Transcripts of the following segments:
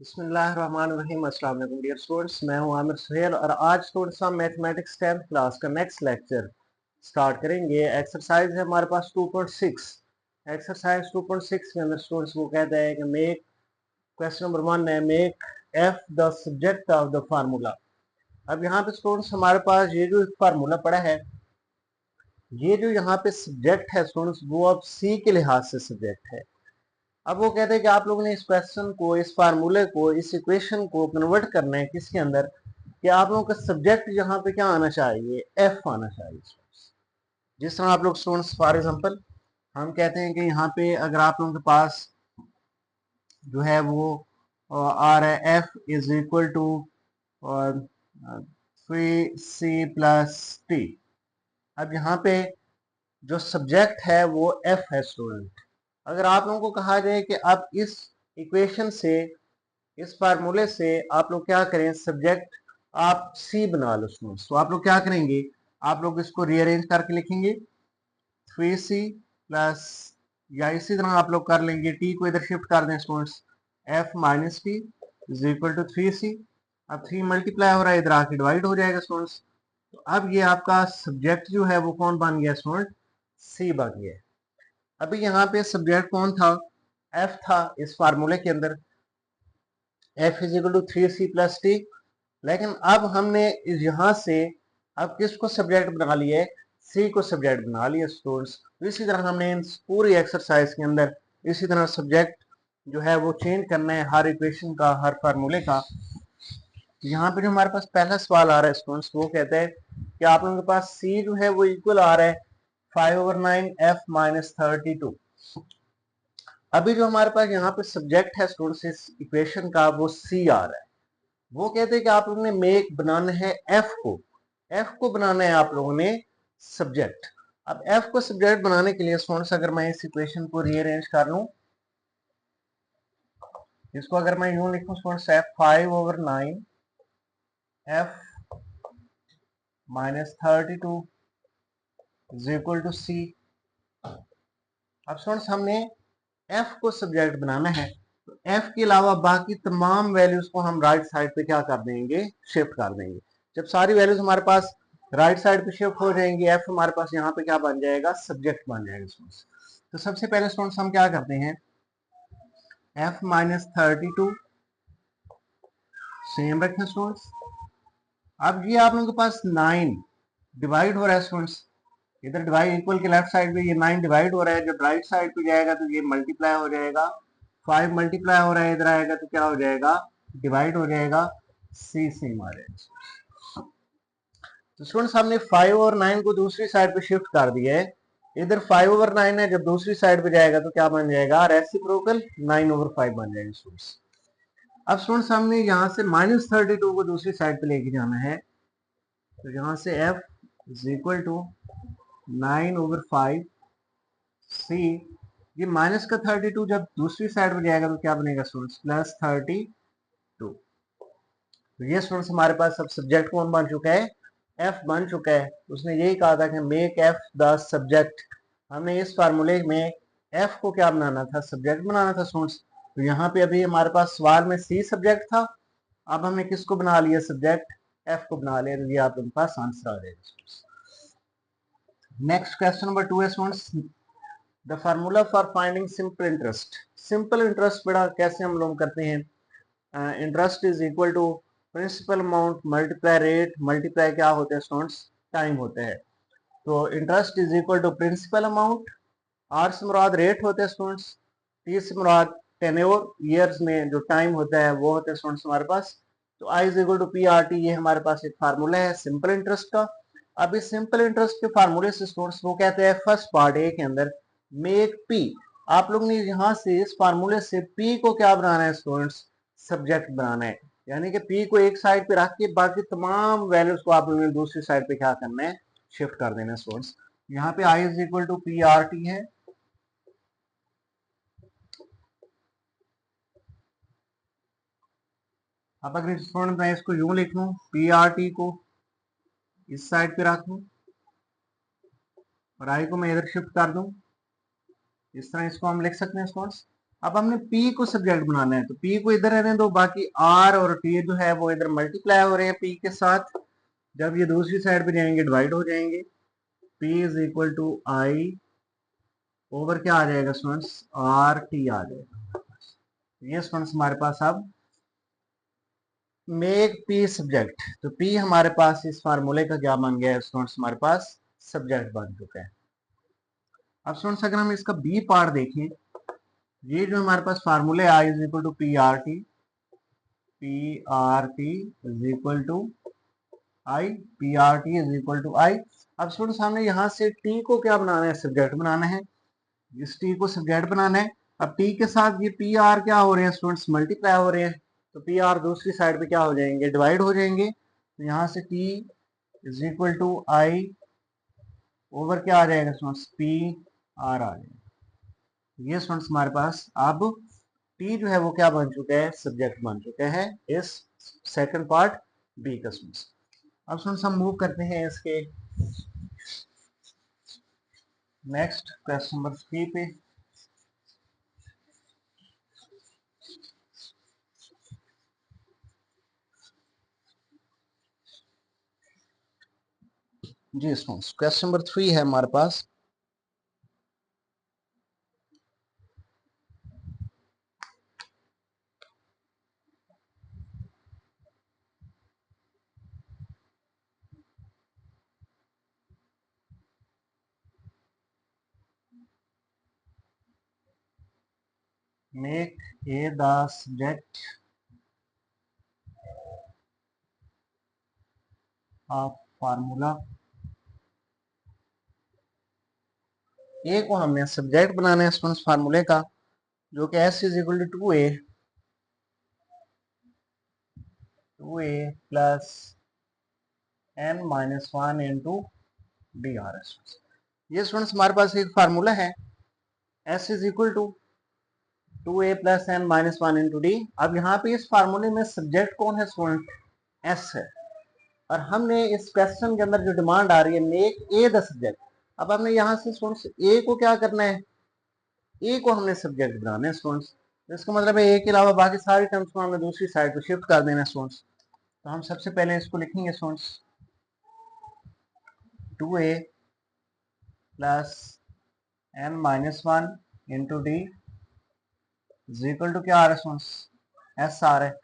बिस्मिल्लाहिर्रहमानिर्रहीम। अस्सलाम वालेकुम डियर स्टूडेंट्स, मैं हूं आमिर सुहेल और आज स्टूडेंट्स हम मैथमेटिक्स 10th क्लास का नेक्स्ट लेक्चर स्टार्ट करेंगे। एक्सरसाइज है हमारे पास 2.6। एक्सरसाइज 2.6 के अंदर स्टूडेंट्स वो कहता है कि मेक क्वेश्चन नंबर 1 है make F the subject of the formula. अब यहाँ पे स्टूडेंट्स हमारे पास ये जो फार्मूला पड़ा है, ये जो यहाँ पे सब्जेक्ट है स्टूडेंट्स वो अब सी के लिहाज से सब्जेक्ट है। अब वो कहते हैं कि आप लोगों ने इस क्वेश्चन को, इस फार्मूले को, इस इक्वेशन को कन्वर्ट करना है किसके अंदर, कि आप लोगों का सब्जेक्ट यहाँ पे क्या आना चाहिए, एफ आना चाहिए। जिस तरह आप लोग स्टूडेंट्स फॉर एग्जांपल हम कहते हैं कि यहाँ पे अगर आप लोगों के पास जो है वो आ रहा है F is equal to 3c+t। अब यहाँ पे जो सब्जेक्ट है वो एफ है स्टूडेंट। अगर आप लोगों को कहा जाए कि आप इस इक्वेशन से, इस फार्मूले से आप लोग क्या करें, सब्जेक्ट आप सी बना लो स्टूडेंट्स, तो आप लोग क्या करेंगे, आप लोग इसको रीअरेंज करके लिखेंगे 3c प्लस, या इसी तरह आप लोग कर लेंगे टी को इधर शिफ्ट कर दें students, F minus T is equal to 3c। अब 3 मल्टीप्लाई हो रहा है, इधर आके डिवाइड हो जाएगा स्टूडेंट्स। तो अब ये आपका सब्जेक्ट जो है वो कौन बन गया स्टूडेंट, सी बन गया। अभी यहाँ पे सब्जेक्ट कौन था, एफ था इस फार्मूले के अंदर, F is equal to 3c+t। लेकिन अब हमने यहाँ से अब किसको सब्जेक्ट बना लिया है, सी को सब्जेक्ट बना लिया स्टूडेंट्स। तो इसी तरह हमने इन पूरी एक्सरसाइज के अंदर इसी तरह सब्जेक्ट जो है वो चेंज करना है हर इक्वेशन का, हर फार्मूले का। यहाँ पे जो हमारे पास पहला सवाल आ रहा है स्टूडेंट्स, वो कहता है कि आप लोगों के पास सी जो है वो इक्वल आ रहा है 5/9 f माइनस 32। अभी जो हमारे पास यहाँ पे सब्जेक्ट है स्टूडेंट्स इस इक्वेशन का वो सी आ रहा है। वो कहते हैं कि आप लोगों ने मेक बनाना है एफ को बनाना है आप लोगों ने सब्जेक्ट। अब एफ को सब्जेक्ट बनाने के लिए स्टूडेंट्स अगर मैं इस इक्वेशन को रीअरेंज कर लूं, इसको अगर मैं यूं लिखूं students, F 5/9 F minus 32 is equal to C. अब स्टूडेंट्स हमने एफ को सब्जेक्ट बनाना है, तो एफ के अलावा बाकी तमाम वैल्यूज को हम राइट साइड पे क्या कर देंगे, शिफ्ट कर देंगे। जब सारी वैल्यूज हमारे पास राइट साइड पे शिफ्ट हो जाएंगी, एफ हमारे पास यहाँ पे क्या बन जाएगा, सब्जेक्ट बन जाएगा स्टूडेंट्स। तो सबसे पहले स्टूडेंट्स हम क्या करते हैं, एफ माइनस 32 सेम रखें स्टूडेंट्स। अब ये आप लोगों के पास 9 डिवाइड हो रहा है स्टूडेंट्स, इधर डिवाइड इक्वल के लेफ्ट साइड पे ये 9 डिवाइड हो रहा है, जब राइट साइड पे जाएगा तो ये मल्टीप्लाई हो जाएगा, 5 मल्टीप्लाई हो रहा है, इधर आएगा तो क्या हो जाएगा, डिवाइड हो जाएगा, सी सेम आ जाएगा। तो स्टूडेंट्स हमने 5 और 9 को दूसरी साइड पे शिफ्ट कर दिया है, इधर 5/9 है, जब दूसरी साइड पे जाएगा तो क्या बन जाएगा, रेसिप्रोकल 9/5 बन जाएगा स्टूडेंट्स। अब स्टूडेंट्स हमने यहाँ से -32 को दूसरी साइड पे लेके जाना है, तो यहाँ से f इज इक्वल टू 9/5 सी। ये माइनस का 32 जब दूसरी साइड में जाएगा तो क्या बनेगा स्टूडेंट्स, +32। तो ये स्टूडेंट्स हमारे पास सब सब्जेक्ट कौन बन चुका है, एफ बन चुका है। उसने यही कहा था कि मेक एफ द सब्जेक्ट। हमने इस फार्मूले में एफ को क्या बनाना था, सब्जेक्ट बनाना था स्टूडेंट्स। तो यहाँ पे अभी हमारे पास सवाल में सी सब्जेक्ट था, अब हमने किसको बना लिया सब्जेक्ट, एफ को बना लिया, तो ये आपके पास आंसर आ जाएगा। नेक्स्ट क्वेश्चन नंबर 2 है students, the formula for finding simple interest. Simple interest बड़ा कैसे हम लोग करते हैं, interest is equal to principal amount multiply rate, multiply क्या होता है स्टूडेंट्स, टाइम होता है। तो interest is equal to principal amount, R से मुराद रेट होता है स्टूडेंट्स, टी से मुराद टेन्योर, ईयर्स में जो टाइम होता है वो होता है स्टूडेंट्स हमारे पास। तो I is equal to P R T, ये हमारे पास एक फार्मूला है सिंपल इंटरेस्ट का। अब इस सिंपल इंटरेस्ट के फार्मूले से स्टूडेंट्स वो कहते हैं फर्स्ट पार्ट ए के अंदर मेक पी। आप लोग ने यहाँ से इस फार्मूले से पी को क्या बनाना है स्टूडेंट्स, सब्जेक्ट बनाना है। यानी कि पी को एक साइड पे रख के बाकी तमाम वैल्यूज को आप लोगों ने दूसरी साइड पे क्या करना है, शिफ्ट कर देना है स्टूडेंट्स। यहाँ पे I is equal to P R T है, अब अगर स्टूडेंट मैं इसको यूं लिख लूं, पी आर टी को इस साइड पे रख दूं और आई को मैं इधर शिफ्ट कर दूं, इस तरह इसको हम लिख सकते हैं स्टूडेंट्स। अब हमने P को सब्जेक्ट बनाना है, तो P को इधर रहने दो, बाकी R और T जो है वो इधर मल्टीप्लाई हो रहे हैं P के साथ। जब ये दूसरी साइड पे जाएंगे डिवाइड हो जाएंगे। P is equal to I over क्या आ जाएगा स्टूडेंट्स, आर टी आ जाएगा। ये स्टूडेंट्स हमारे पास अब मेक P सब्जेक्ट, तो P हमारे पास इस फार्मूले का क्या बन गया है स्टूडेंट्स, हमारे पास सब्जेक्ट बन चुका है। अब स्टूडेंट्स अगर हम इसका बी पार्ट देखें, ये जो हमारे पास फार्मूले I is equal to P R T is equal to I, P R T is equal to I. अब स्टूडेंट्स हमने यहाँ से टी को क्या बनाना है, सब्जेक्ट बनाना है। इस टी को सब्जेक्ट बनाना है। अब टी के साथ ये पी आर क्या हो रहे हैं स्टूडेंट्स, मल्टीप्लाई हो रहे हैं, तो पी आर दूसरी साइड पे क्या हो जाएंगे, डिवाइड हो जाएंगे। तो यहाँ से T is equal to I over क्या आ जाएगा स्टूडेंट्स, पी आर आ जाएगा। ये स्टूडेंट्स हमारे पास अब टी जो है वो क्या बन चुका है, सब्जेक्ट बन चुका है इस सेकंड पार्ट बी का स्टूडेंट्स। अब स्टूडेंट्स हम मूव करते हैं इसके नेक्स्ट क्वेश्चन नंबर 3 पे। जी स्टूडेंट्स क्वेश्चन नंबर 3 है हमारे पास। Make A the subject of formula। ए को हमने सब्जेक्ट बनाना है स्टूडेंट्स फार्मूले का, जो कि S is equal to 2A plus n minus 1 into D R S. ये स्टूडेंट्स हमारे पास एक फार्मूला है, S is equal to 2A plus n minus 1 into D. अब यहाँ पे इस फार्मूले में सब्जेक्ट कौन है स्टूडेंट, S है। और हमने इस क्वेश्चन के अंदर जो डिमांड आ रही है, मेक ए द सब्जेक्ट। अब हमने यहाँ से स्टूडेंट्स ए को क्या करना है, ए को हमने सब्जेक्ट बनाना है स्टूडेंट्स। इसका मतलब है ए के अलावा बाकी सारी टर्म्स को हमने दूसरी साइड पे शिफ्ट कर देना है स्टूडेंट्स। तो हम सबसे पहले इसको लिखेंगे students, 2A plus n minus 1 into D is equal to क्या आ रहा है स्टूडेंट्स, एस आ रहा है।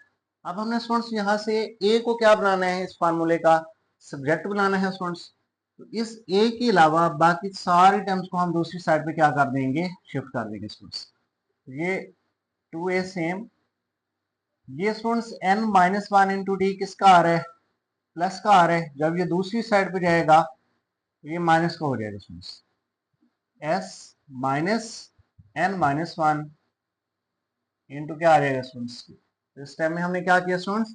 अब हमने स्टूडेंट्स यहाँ से ए को क्या बनाना है, इस फार्मूले का सब्जेक्ट बनाना है स्टूडेंट्स। तो इस ए के अलावा बाकी सारी टर्म्स को हम दूसरी साइड पे क्या कर देंगे, शिफ्ट कर देंगे स्टूडेंट्स। ये 2A सेम, ये students n minus 1 into D किसका आ रहा है, प्लस का आ रहा है। जब ये दूसरी साइड पे जाएगा तो ये माइनस का हो जाएगा students, s minus n minus 1 into क्या आ जाएगा स्टूडेंट्स। तो इस टाइम में हमने क्या किया स्टूडेंट्स,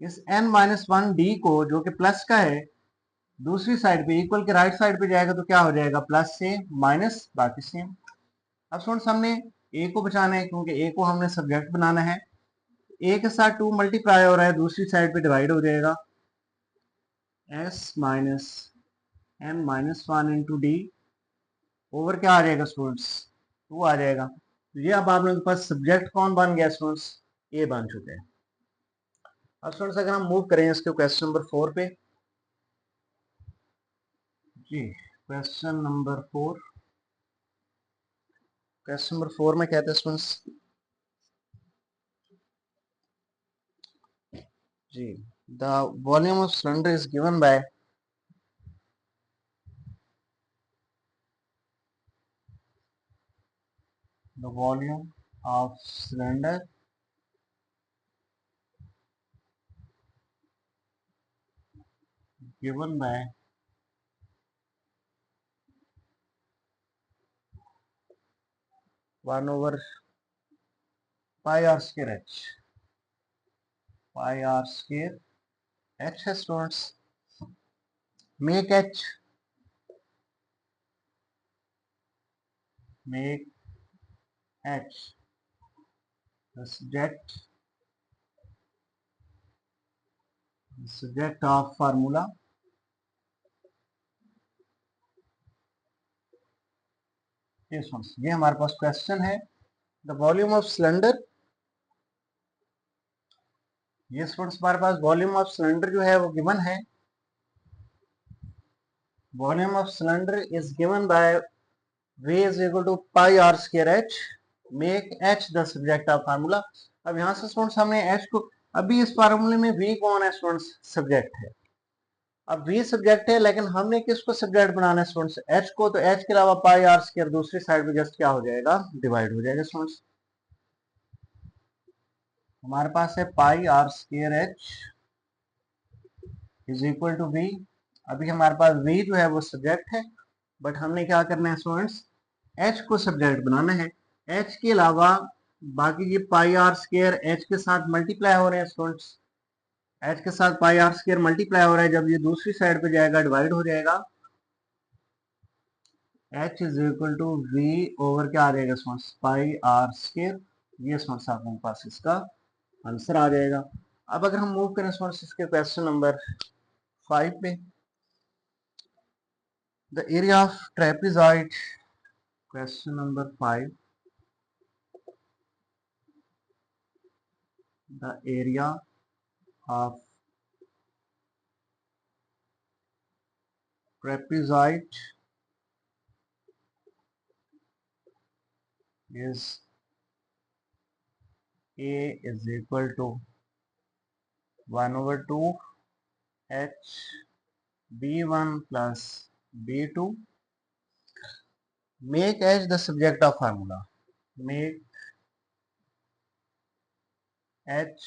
इस n माइनस 1 डी को जो कि प्लस का है, दूसरी साइड पे इक्वल के राइट साइड पे जाएगा तो क्या हो जाएगा, प्लस से माइनस, बाकी सेम। अब स्टूडेंट्स हमने ए को बचाना है, क्योंकि ए को हमने सब्जेक्ट बनाना है। ए के साथ 2 मल्टीप्लाई हो रहा है, दूसरी साइड पे डिवाइड हो जाएगा, s minus n minus 1 into D over क्या आ जाएगा स्टूडेंट्स, 2 आ जाएगा। तो ये अब आप लोगों के पास सब्जेक्ट कौन बन गया स्टूडेंट्स, ए बन चुके हैं। अब स्टूडेंट्स अगर हम मूव करें इसके क्वेश्चन नंबर 4 पे। जी क्वेश्चन नंबर 4, क्वेश्चन नंबर 4 में कहते हैं स्टूडेंट्स, जी the volume of cylinder is given by the volume of cylinder given by 1 over pi r square h, pi r square h है students. make h, make h the subject of formula। ये हमारे पास question है, the volume of cylinder, ये students हमारे पास volume of cylinder जो है वो given है। Volume of cylinder is given bye V is equal to pi r square h, make h the subject of formula। अब यहाँ से स्टूडेंट्स हमने h को, अभी इस फार्मूले में v कौन है स्टूडेंट्स, सब्जेक्ट है। अब v सब्जेक्ट है लेकिन हमने किसको सब्जेक्ट बनाना है स्टूडेंट्स, h को, तो h के अलावा पाई आर स्क्वायर दूसरी साइड में जस्ट क्या हो जाएगा, डिवाइड हो जाएगा स्टूडेंट्स। हमारे पास है pi are square h is equal to v। अभी हमारे पास v जो है वो सब्जेक्ट है, बट हमने क्या करना है स्टूडेंट्स, h को सब्जेक्ट बनाना है। h के अलावा बाकी ये पाई आर स्क्वायर h के साथ मल्टीप्लाई हो रहे हैं स्टूडेंट्स, h के साथ पाई आर स्क्वायर मल्टीप्लाई हो रहा है, जब ये दूसरी साइड पे जाएगा डिवाइड हो जाएगा। h is equal to v over क्या आ जाएगा स्टूडेंट्स, पाई आर स्क्वायर। ये स्टूडेंट्स आपके पास इसका आंसर आ जाएगा। अब अगर हम मूव करें स्टूडेंट्स इसके क्वेश्चन नंबर 5 पे, the area of trapezoid, question number 5, the area of trapezoid is A is equal to 1 over 2 h b1 plus b2, make h the subject of formula, make h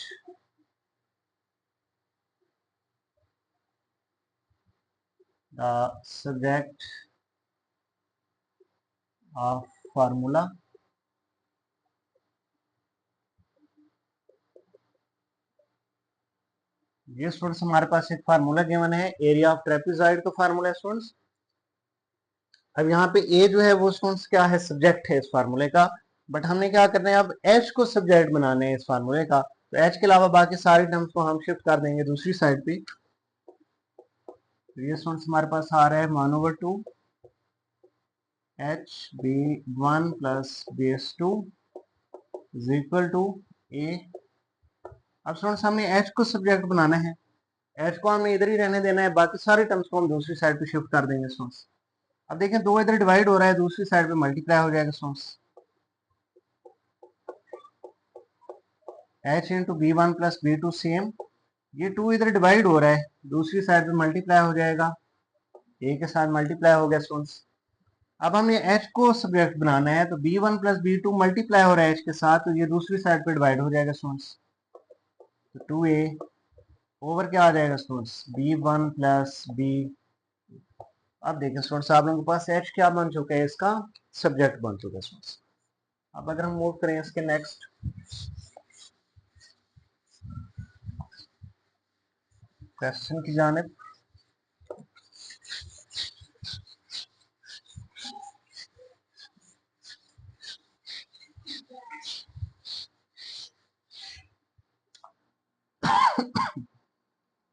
the subject of formula। ये students हमारे पास एक formula given है, area of trapezoid का formula है students. अब यहाँ पे ए जो है वो स्टूडेंट्स क्या है, सब्जेक्ट है इस फार्मूले का, बट हमने क्या करना है, अब एच को सब्जेक्ट बनाने हैं इस फार्मूले का, तो एच के अलावा बाकी सारे टर्म्स को हम शिफ्ट कर देंगे दूसरी साइड पे। तो ये स्टूडेंट्स हमारे पास आ रहा है 1 over 2 H B one plus B S two is equal to A. अब स्टूडेंट्स हमने एच को सब्जेक्ट बनाना है, एच को हमें इधर ही रहने देना है, बाकी सारे टर्म्स को हम दूसरी साइड पे शिफ्ट कर देंगे स्टूडेंट्स। अब देखें दो इधर डिवाइड हो रहा है, दूसरी साइड पे मल्टीप्लाई हो जाएगा students, H into B one plus B two same, ये 2 इधर डिवाइड हो रहा है, दूसरी साइड पे मल्टीप्लाई हो जाएगा, ए के साथ मल्टीप्लाई हो गया स्टूडेंट्स। अब हमने एच को सब्जेक्ट बनाना है, तो B one plus B two multiply हो रहा है एच के साथ, तो ये दूसरी साइड पे डिवाइड हो जाएगा स्टूडेंट्स, तो 2a ओवर क्या आ जाएगा students, B one plus B. अब देखें स्टूडेंट्स आप लोगों के पास एच क्या बन चुका है, इसका सब्जेक्ट बन चुका है स्टूडेंट्स। अब अगर हम मूव करें इसके नेक्स्ट क्वेश्चन की जानिब,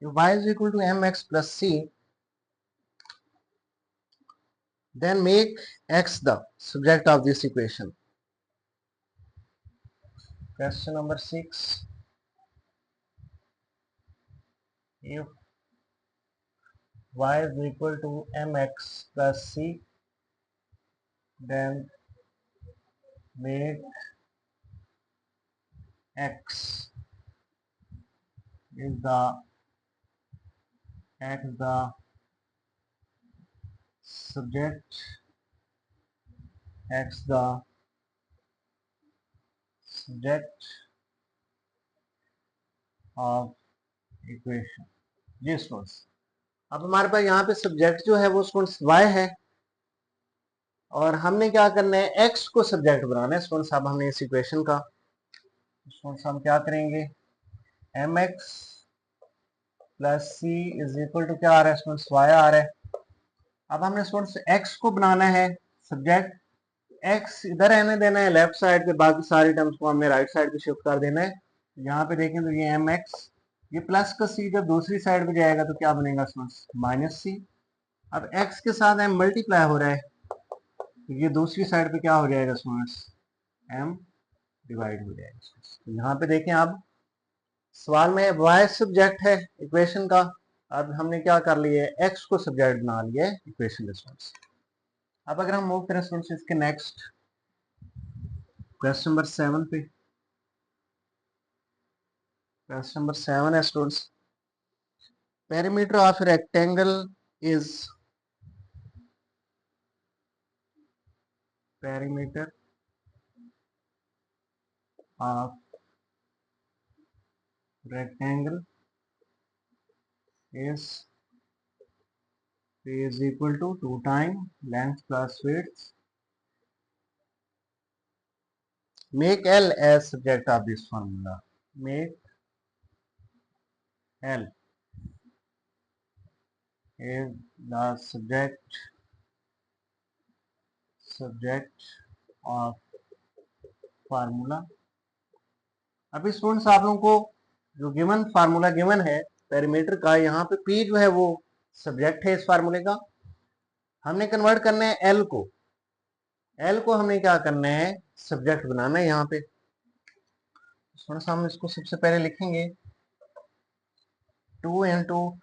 y is equal to mx plus c, then make x the subject of this equation। Question number 6, if y is equal to mx plus c, then make x is the subject, x the subject of equation। जी students, अब हमारे पास यहाँ पे subject जो है वो students y है, और हमने क्या करना है, x को सब्जेक्ट बनाना है स्टूडेंट्स। अब हमने इस इक्वेशन का स्टूडेंट्स हम क्या करेंगे, mx plus C is equal to क्या आ रहा है स्टूडेंट्स, y आ रहा है। अब हमने स्टूडेंट्स x को बनाना है सब्जेक्ट, x इधर रहने देना है लेफ्ट साइड पे, बाकी सारी टर्म्स को हमने राइट साइड पे शिफ्ट कर देना है। यहाँ पे देखें तो ये mx, ये प्लस का c जब दूसरी साइड पे जाएगा तो क्या बनेगा स्टूडेंट्स, माइनस c। अब x के साथ m मल्टीप्लाई हो रहा है, तो ये दूसरी साइड पे क्या हो जाएगा स्टूडेंट्स, m डिवाइड हो जाएगा। तो यहाँ पे देखें, अब सवाल में y सब्जेक्ट है इक्वेशन का, अब हमने क्या कर लिया है, x को सब्जेक्ट बना लिया है इक्वेशन के स्टूडेंट्स। अब अगर हम मूव करें स्टूडेंट्स इसके नेक्स्ट क्वेश्चन नंबर 7 पे, क्वेश्चन नंबर 7 है students, perimeter of rectangle is, perimeter of rectangle is equal to 2 times length plus width. Make L as subject of this formula. Make L is the subject of formula. अभी students आप लोगों को जो given formula given है perimeter का, यहाँ पे P जो है वो सब्जेक्ट है इस फार्मूले का, हमने कन्वर्ट करना है L को, L को हमने क्या करना है, सब्जेक्ट बनाना है यहाँ पे। थोड़ा सा हम इसको सबसे पहले लिखेंगे 2 into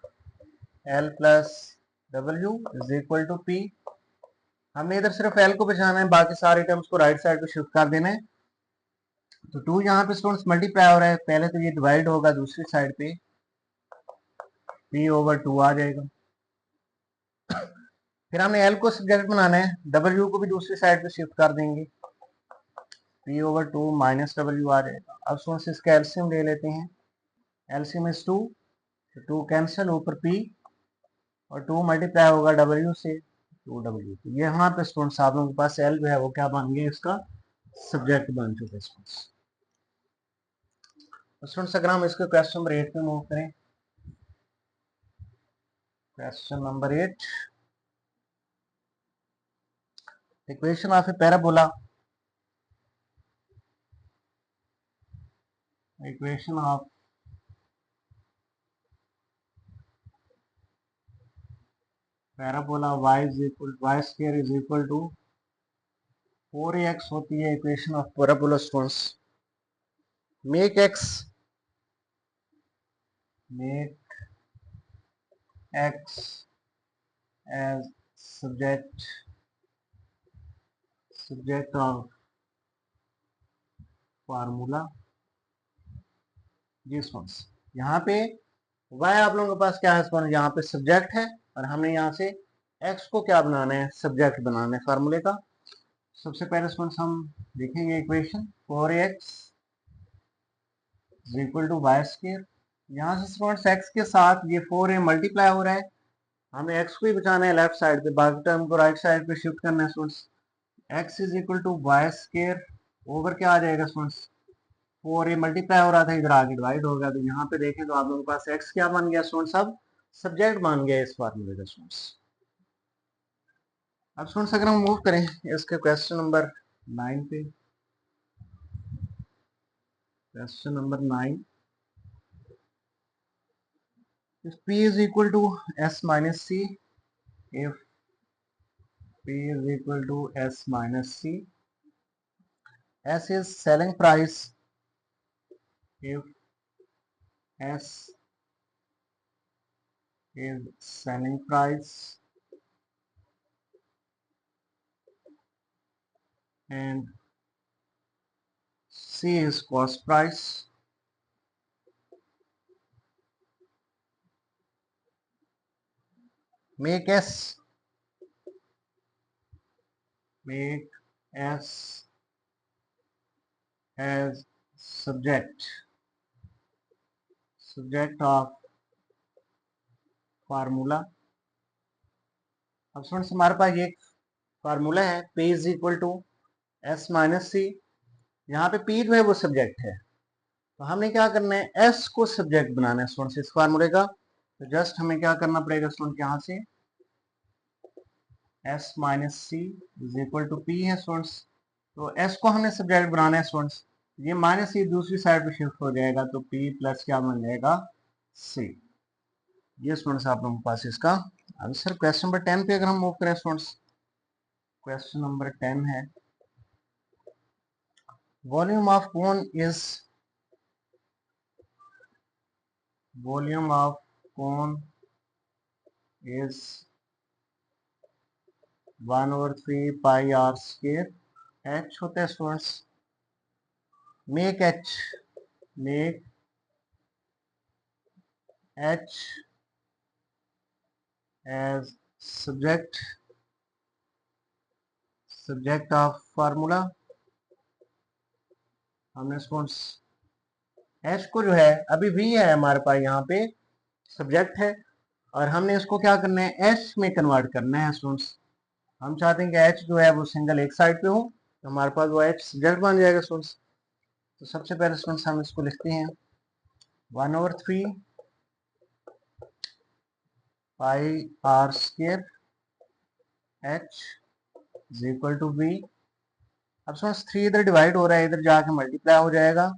L plus W is equal to P। हमने इधर सिर्फ L को बचाना है, बाकी सारे टर्म्स को राइट साइड पे शिफ्ट कर देना है। तो 2 यहाँ पे स्टूडेंट्स मल्टीप्लाई हो रहा है, पहले तो ये डिवाइड होगा, दूसरी साइड पे P over 2 आ जाएगा। फिर हमने L को सब्जेक्ट बनाना है, W को भी दूसरी साइड पे शिफ्ट कर देंगे, P over 2 माइनस W आ जाएगा। अब स्टूडेंट्स इसका एलसीएम ले लेते हैं, एलसीएम इज 2, 2 कैंसिल, ऊपर P और 2 मल्टीप्लाई होगा W से, 2W। तो यहाँ पे स्टूडेंट्स आप लोगों के पास L जो है वो क्या बन गया, इसका सब्जेक्ट बन चुका है स्टूडेंट्स। स्टूडेंट्स अगर हम इसके क्वेश्चन नंबर 8 पे मूव करें, question number 8, equation of a parabola, equation of parabola y square is equal to 4ax होती है equation of parabola students. Make x as subject of formula. जी स्टूडेंट्स, यहाँ पे y आप लोगों के पास क्या है स्टूडेंट, यहाँ पे सब्जेक्ट है, और हमने यहाँ से x को क्या बनाना है, सब्जेक्ट बनाना है फार्मूले का। सबसे पहले स्टूडेंट्स हम लिखेंगे equation 4ax is equal to Y square. यहाँ से स्टूडेंट्स x के साथ ये 4a मल्टीप्लाई हो रहा है, हमें x को ही बचाना है लेफ्ट साइड पे, बाकी टर्म को राइट साइड पे शिफ्ट करना है students. x is equal to Y square over क्या आ जाएगा स्टूडेंट्स, 4a मल्टीप्लाई हो रहा था, इधर आगे डिवाइड हो गया, तो यहाँ पे देखें तो आप लोगों के पास x क्या बन गया स्टूडेंट्स, अब सब्जेक्ट बन गया इस फार्मूले का स्टूडेंट्स। अब स्टूडेंट्स अगर हम मूव करें इसके क्वेश्चन नंबर 9 पे, question number 9, if p is equal to s minus c, if p is equal to s minus c, s is selling price, if s is selling price and c is cost price, make s as subject of formula. अब students हमारे पास ये formula है, p is equal to s minus C, यहाँ पे p जो है वो सब्जेक्ट है, तो हमने क्या करना है, s को सब्जेक्ट बनाना है स्टूडेंट्स इस फार्मूले का। तो जस्ट हमें क्या करना पड़ेगा स्टूडेंट, यहाँ से s minus C is equal to p है स्टूडेंट्स, तो s को हमने सब्जेक्ट बनाना है स्टूडेंट्स, ये माइनस सी दूसरी साइड पे शिफ्ट हो जाएगा, तो p प्लस क्या बन जाएगा, c। ये स्टूडेंट्स आप लोगों के पास इसका आंसर। क्वेश्चन नंबर 10 पे अगर हम मूव करें स्टूडेंट्स, क्वेश्चन नंबर 10 है, volume of cone is 1/3 pi are square H होता है students. Make H as subject of formula. हमने स्टूडेंट्स एच को जो है अभी वी है हमारे पास यहाँ पे सब्जेक्ट है, और हमने इसको क्या करना है एच में कन्वर्ट करना है स्टूडेंट्स। हम चाहते हैं कि एच जो है वो सिंगल एक साइड पे हो, तो हमारे पास वो एच सब्जेक्ट बन जाएगा स्टूडेंट्स। तो सबसे पहले स्टूडेंट्स हम इसको लिखते हैं 1/3 pi are square H is equal to V. अब स्टूडेंट्स 3 इधर डिवाइड हो रहा है, इधर जाके मल्टीप्लाई हो जाएगा,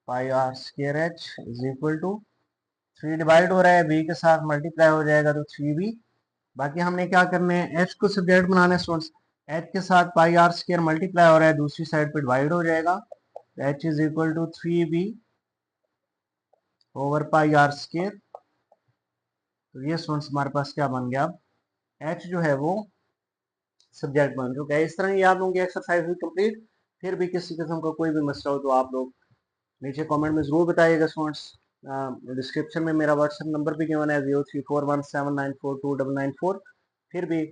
pi are square H is equal to 3 divide हो रहा है बी के साथ मल्टीप्लाई हो जाएगा तो 3b। बाकी हमने क्या करना है एच को सब्जेक्ट बनाना है स्टूडेंट्स। एच के साथ पाई आर स्क्वायर मल्टीप्लाई हो रहा है, दूसरी साइड पे डिवाइड हो जाएगा, H is equal to 3b over pi are square. तो ये स्टूडेंट्स हमारे पास क्या बन गया, अब एच जो है वो सब्जेक्ट बन चुका है। इस तरह ये आप लोगों की एक्सरसाइज हुई कंप्लीट। फिर भी किसी किस्म का कोई भी मसला हो तो आप लोग नीचे कमेंट में ज़रूर बताइएगा स्टूडेंट्स। डिस्क्रिप्शन में मेरा व्हाट्सएप नंबर भी गिवन है 0341794299 फिर भी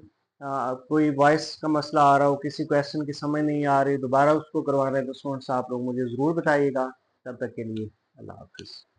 कोई वॉइस का मसला आ रहा हो, किसी क्वेश्चन की समझ नहीं आ रही, दोबारा उसको करवा रहे हैं तो स्टूडेंट्स आप लोग मुझे ज़रूर बताइएगा। तब तक के लिए अल्लाह हाफिज़।